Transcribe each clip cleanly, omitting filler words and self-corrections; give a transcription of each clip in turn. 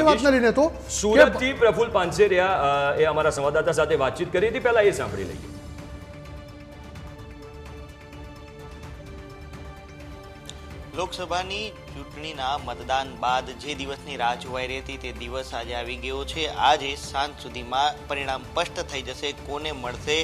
એ વાતને લઈને તો સુરતથી પ્રફુલ્લ પાનસેરિયા એ અમારા સંવાદદાતા સાથે વાતચીત કરી હતી, પહેલા એ સાંભળી લઈએ. લોકસભાની ચૂંટણીના મતદાન બાદ જે દિવસની રાહ જોવાઈ રહી હતી તે દિવસ આજે આવી ગયો છે. આજે સાંજ સુધીમાં પરિણામ સ્પષ્ટ થઈ જશે, કોને મળશે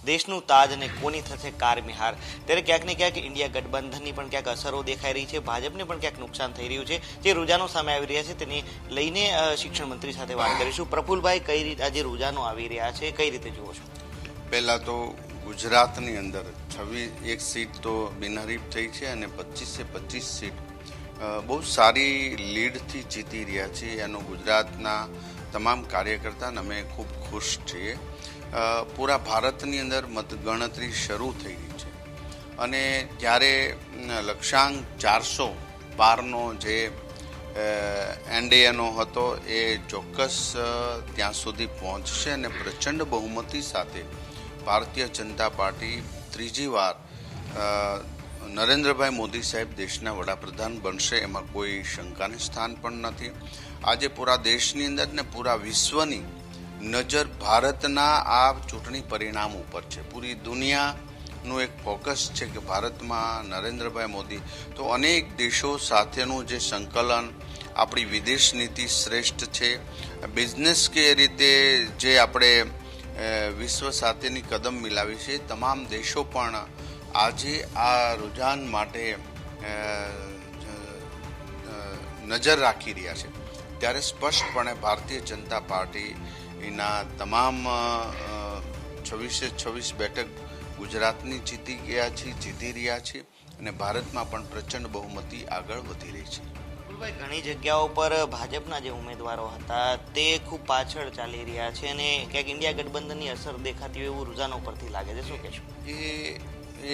દેશનું તાજ અને કોની થશે કારમિહાર. ત્યારે ક્યાંક ને ક્યાંક ઇન્ડિયા ગઠબંધનની પણ ક્યાંક અસરો દેખાઈ રહી છે, ભાજપને પણ ક્યાંક નુકસાન થઈ રહ્યું છે. જે રૂઝાનો સામે આવી રહ્યા છે તેને લઈને શિક્ષણ મંત્રી સાથે વાત કરીશું. પ્રફુલભાઈ, કઈ રીતે આજે રૂઝાનો આવી રહ્યા છે, કઈ રીતે જુઓ છો? પહેલાં તો ગુજરાતની અંદર 26 સીટ તો બિનહરીફ થઈ છે અને 25 સીટ બહુ સારી લીડથી જીતી રહ્યા છે. એનો ગુજરાતના તમામ કાર્યકર્તા અમે ખૂબ ખુશ છીએ. પૂરા ભારતની અંદર મતગણતરી શરૂ થઈ ગઈ છે અને જ્યારે લક્ષ્યાંક 400 પારનો જે એનડીએનો હતો એ ચોક્કસ ત્યાં સુધી પહોંચશે અને પ્રચંડ બહુમતી સાથે ભારતીય જનતા પાર્ટી ત્રીજી વાર નરેન્દ્રભાઈ મોદી સાહેબ દેશના વડાપ્રધાન બનશે, એમાં કોઈ શંકાને સ્થાન પણ નથી. આજે પૂરા દેશની અંદર ને પૂરા વિશ્વની નજર ભારતના આ ચૂંટણી પરિણામ ઉપર છે. પૂરી દુનિયાનું એક ફોકસ છે કે ભારતમાં નરેન્દ્રભાઈ મોદી તો અનેક દેશો સાથેનું જે સંકલન, આપણી વિદેશ નીતિ શ્રેષ્ઠ છે, બિઝનેસ કે રીતે જે આપણે વિશ્વ સાથેની કદમ મિલાવી છે, તમામ દેશો પણ આજે આ રુઝાન માટે નજર રાખી રહ્યા છે. ત્યારે સ્પષ્ટપણે ભારતીય જનતા પાર્ટીના તમામ 26 બેઠક ગુજરાતની જીતી રહ્યા છે અને ભારતમાં પણ પ્રચંડ બહુમતી આગળ વધી રહી છે. ઘણી જગ્યાઓ પર ભાજપના જે ઉમેદવારો હતા તે ખૂબ પાછળ ચાલી રહ્યા છે અને ક્યાંક ઇન્ડિયા ગઠબંધનની અસર દેખાતી હોય એવું રૂઝાનો પરથી લાગે છે, શું કહેશો? એ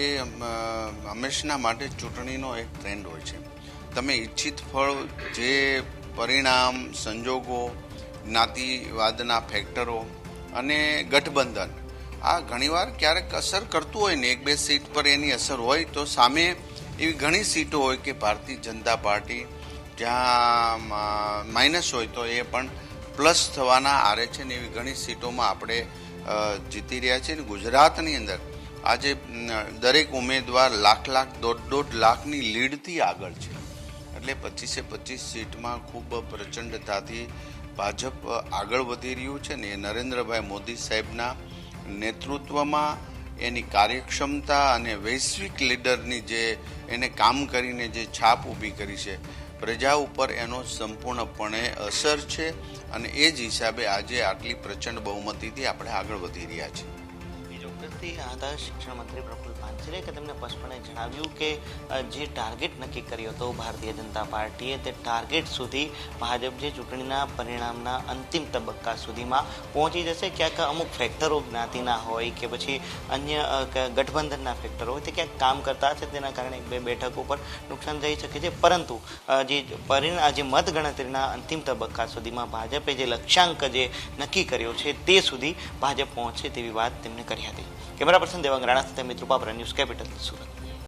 હંમેશના માટે ચૂંટણીનો એક ટ્રેન્ડ હોય છે. તમે ઈચ્છિત ફળ, જે પરિણામ, સંજોગો, જ્ઞાતિવાદના ફેક્ટરો અને ગઠબંધન આ ઘણીવાર ક્યારેક અસર કરતું હોય ને, 1-2 સીટ પર એની અસર હોય તો સામે એવી ઘણી સીટો હોય કે ભારતીય જનતા પાર્ટી જ્યાં માઇનસ હોય તો એ પણ પ્લસ થવાના આરે છે ને એવી ઘણી સીટોમાં આપણે જીતી રહ્યા છીએ. ગુજરાતની અંદર આજે દરેક ઉમેદવાર લાખ, 1.5 લાખની લીડથી આગળ છે. એટલે 25 સીટમાં ખૂબ પ્રચંડતાથી ભાજપ આગળ વધી રહ્યું છે ને એ નરેન્દ્રભાઈ મોદી સાહેબના નેતૃત્વમાં એની કાર્યક્ષમતા અને વૈશ્વિક લીડરની જે એને કામ કરીને જે છાપ ઊભી કરી છે, પ્રજા ઉપર એનો સંપૂર્ણપણે અસર છે અને એ જ હિસાબે આજે આટલી પ્રચંડ બહુમતીથી આપણે આગળ વધી રહ્યા છીએ. હતા શિક્ષણ મંત્રી પ્રફુલ્લ પાનસેરિયા કે તેમણે સ્પષ્ટપણે જણાવ્યું કે જે ટાર્ગેટ નક્કી કર્યો હતો ભારતીય જનતા પાર્ટીએ તે ટાર્ગેટ સુધી ભાજપ જે ચૂંટણીના પરિણામના અંતિમ તબક્કા સુધીમાં પહોંચી જશે. ક્યાંક અમુક ફેક્ટરો જ્ઞાતિના હોય કે પછી અન્ય ગઠબંધનના ફેક્ટરો હોય તે ક્યાંક કામ કરતા હશે, તેના કારણે 1-2 બેઠકો પર નુકસાન થઈ શકે છે. પરંતુ જે મતગણતરીના અંતિમ તબક્કા સુધીમાં ભાજપે જે લક્ષ્યાંક જે નક્કી કર્યો છે તે સુધી ભાજપ પહોંચશે તેવી વાત તેમણે કરી હતી. કેમેરા પર્સન દેવાંગ રાણા સાથે મિત્રુપા, ન્યૂઝ કેપિટલ, સુરત.